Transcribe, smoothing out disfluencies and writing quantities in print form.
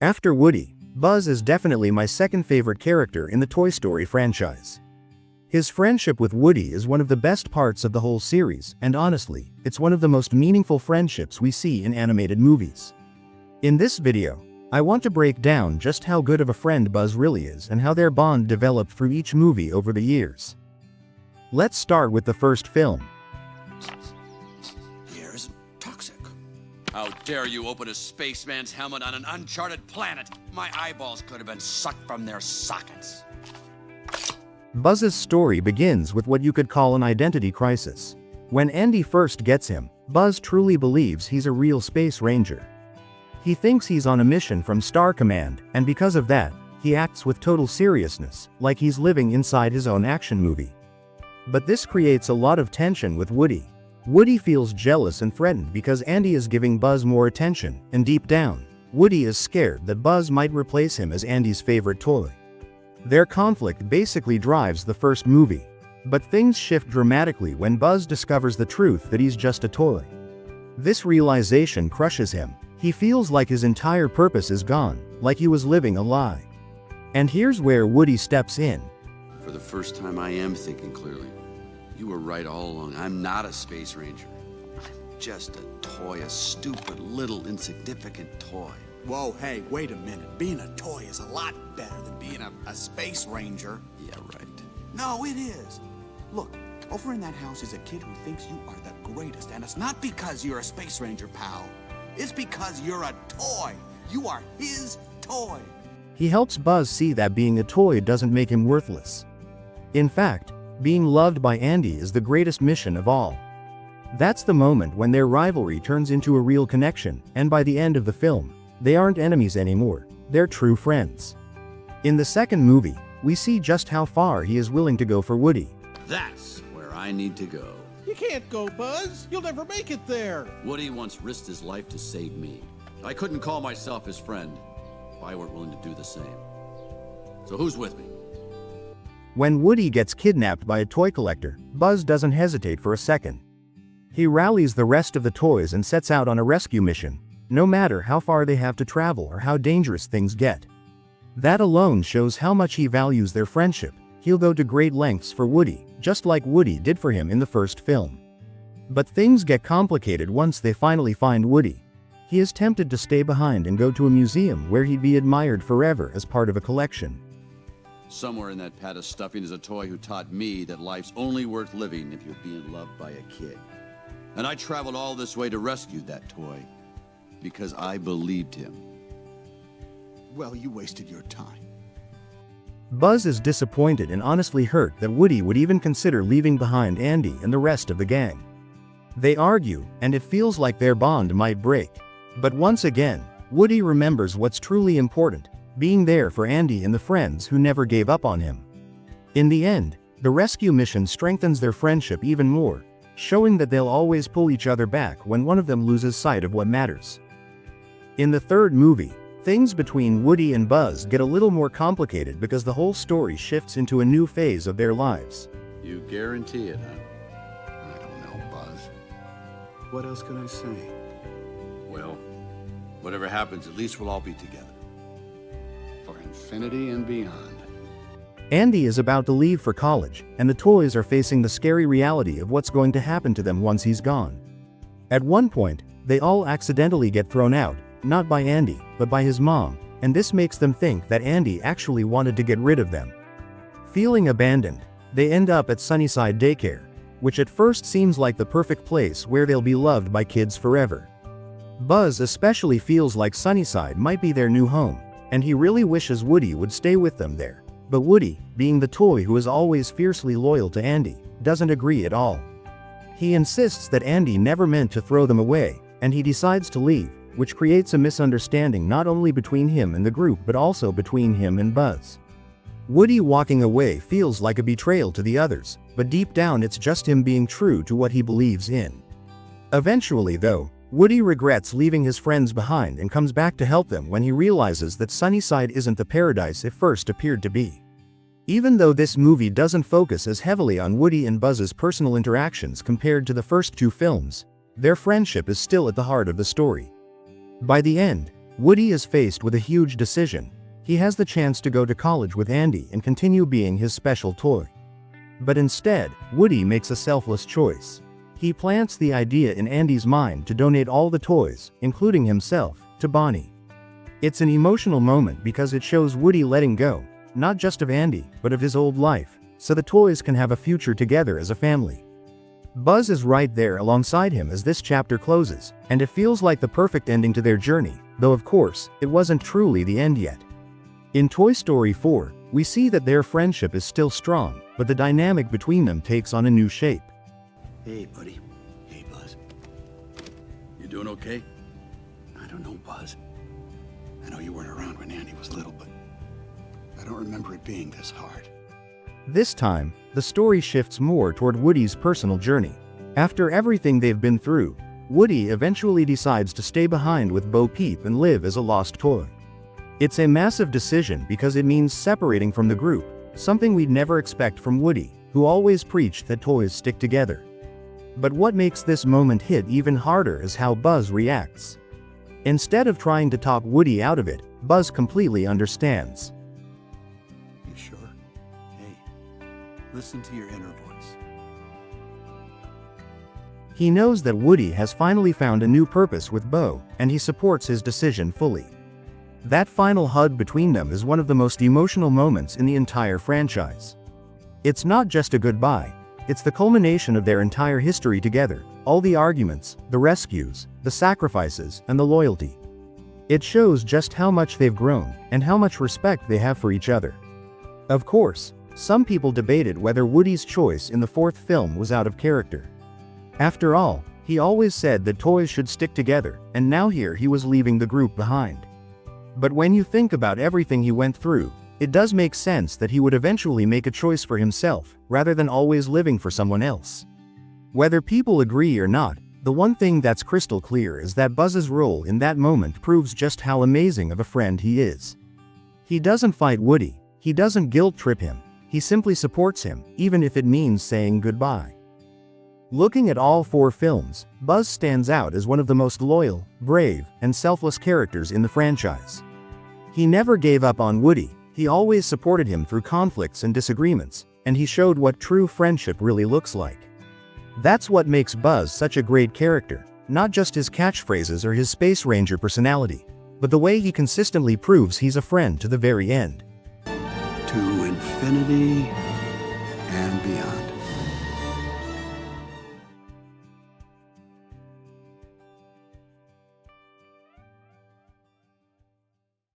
After Woody, Buzz is definitely my second favorite character in the Toy Story franchise. His friendship with Woody is one of the best parts of the whole series, and honestly, it's one of the most meaningful friendships we see in animated movies. In this video, I want to break down just how good of a friend Buzz really is and how their bond developed through each movie over the years. Let's start with the first film. The air is toxic. How dare you open a spaceman's helmet on an uncharted planet? My eyeballs could have been sucked from their sockets. Buzz's story begins with what you could call an identity crisis. When Andy first gets him, Buzz truly believes he's a real space ranger. He thinks he's on a mission from Star Command, and because of that, he acts with total seriousness, like he's living inside his own action movie. But this creates a lot of tension with Woody. Woody feels jealous and threatened because Andy is giving Buzz more attention, and deep down, Woody is scared that Buzz might replace him as Andy's favorite toy. Their conflict basically drives the first movie. But things shift dramatically when Buzz discovers the truth that he's just a toy. This realization crushes him. He feels like his entire purpose is gone, like he was living a lie. And here's where Woody steps in. For the first time, I am thinking clearly. You were right all along. I'm not a space ranger. I'm just a toy, a stupid, little, insignificant toy. Whoa, hey, wait a minute. Being a toy is a lot better than being a space ranger. Yeah, right. No, it is. Look, over in that house is a kid who thinks you are the greatest, and it's not because you're a space ranger, pal. It's because you're a toy. You are his toy. He helps Buzz see that being a toy doesn't make him worthless. In fact, being loved by Andy is the greatest mission of all. That's the moment when their rivalry turns into a real connection, and by the end of the film, they aren't enemies anymore, they're true friends. In the second movie, we see just how far he is willing to go for Woody. That's where I need to go. You can't go, Buzz. You'll never make it there. Woody once risked his life to save me. I couldn't call myself his friend if I weren't willing to do the same. So who's with me? When Woody gets kidnapped by a toy collector, Buzz doesn't hesitate for a second. He rallies the rest of the toys and sets out on a rescue mission, no matter how far they have to travel or how dangerous things get. That alone shows how much he values their friendship. He'll go to great lengths for Woody, just like Woody did for him in the first film. But things get complicated once they finally find Woody. He is tempted to stay behind and go to a museum where he'd be admired forever as part of a collection. Somewhere in that pad of stuffing is a toy who taught me that life's only worth living if you're being loved by a kid. And I traveled all this way to rescue that toy because I believed him. Well, you wasted your time. Buzz is disappointed and honestly hurt that Woody would even consider leaving behind Andy and the rest of the gang. They argue, and it feels like their bond might break. But once again, Woody remembers what's truly important, being there for Andy and the friends who never gave up on him. In the end, the rescue mission strengthens their friendship even more, showing that they'll always pull each other back when one of them loses sight of what matters. In the third movie, things between Woody and Buzz get a little more complicated because the whole story shifts into a new phase of their lives. You guarantee it, huh? I don't know, Buzz. What else can I say? Well, whatever happens, at least we'll all be together. For infinity and beyond. Andy is about to leave for college, and the toys are facing the scary reality of what's going to happen to them once he's gone. At one point, they all accidentally get thrown out, not by Andy, but by his mom, and this makes them think that Andy actually wanted to get rid of them. Feeling abandoned, they end up at Sunnyside Daycare, which at first seems like the perfect place where they'll be loved by kids forever. Buzz especially feels like Sunnyside might be their new home, and he really wishes Woody would stay with them there. But Woody, being the toy who is always fiercely loyal to Andy, doesn't agree at all. He insists that Andy never meant to throw them away, and he decides to leave, which creates a misunderstanding not only between him and the group but also between him and Buzz. Woody walking away feels like a betrayal to the others, but deep down it's just him being true to what he believes in. Eventually, though, Woody regrets leaving his friends behind and comes back to help them when he realizes that Sunnyside isn't the paradise it first appeared to be. Even though this movie doesn't focus as heavily on Woody and Buzz's personal interactions compared to the first two films, their friendship is still at the heart of the story. By the end, Woody is faced with a huge decision. He has the chance to go to college with Andy and continue being his special toy. But instead, Woody makes a selfless choice. He plants the idea in Andy's mind to donate all the toys, including himself, to Bonnie. It's an emotional moment because it shows Woody letting go, not just of Andy, but of his old life, so the toys can have a future together as a family. Buzz is right there alongside him as this chapter closes, and it feels like the perfect ending to their journey, though of course, it wasn't truly the end yet. In Toy Story 4, we see that their friendship is still strong, but the dynamic between them takes on a new shape. Hey, buddy. Hey, Buzz. You doing okay? I don't know, Buzz. I know you weren't around when Andy was little, but I don't remember it being this hard. This time, the story shifts more toward Woody's personal journey. After everything they've been through, Woody eventually decides to stay behind with Bo Peep and live as a lost toy. It's a massive decision because it means separating from the group, something we'd never expect from Woody, who always preached that toys stick together. But what makes this moment hit even harder is how Buzz reacts. Instead of trying to talk Woody out of it, Buzz completely understands. You sure? Hey, listen to your inner voice. He knows that Woody has finally found a new purpose with Bo, and he supports his decision fully. That final hug between them is one of the most emotional moments in the entire franchise. It's not just a goodbye, it's the culmination of their entire history together, all the arguments, the rescues, the sacrifices, and the loyalty. It shows just how much they've grown, and how much respect they have for each other. Of course, some people debated whether Woody's choice in the fourth film was out of character. After all, he always said that toys should stick together, and now here he was leaving the group behind. But when you think about everything he went through, it does make sense that he would eventually make a choice for himself, rather than always living for someone else. Whether people agree or not, the one thing that's crystal clear is that Buzz's role in that moment proves just how amazing of a friend he is. He doesn't fight Woody, he doesn't guilt-trip him, he simply supports him, even if it means saying goodbye. Looking at all four films, Buzz stands out as one of the most loyal, brave, and selfless characters in the franchise. He never gave up on Woody, he always supported him through conflicts and disagreements, and he showed what true friendship really looks like. That's what makes Buzz such a great character, not just his catchphrases or his Space Ranger personality, but the way he consistently proves he's a friend to the very end. To infinity and beyond.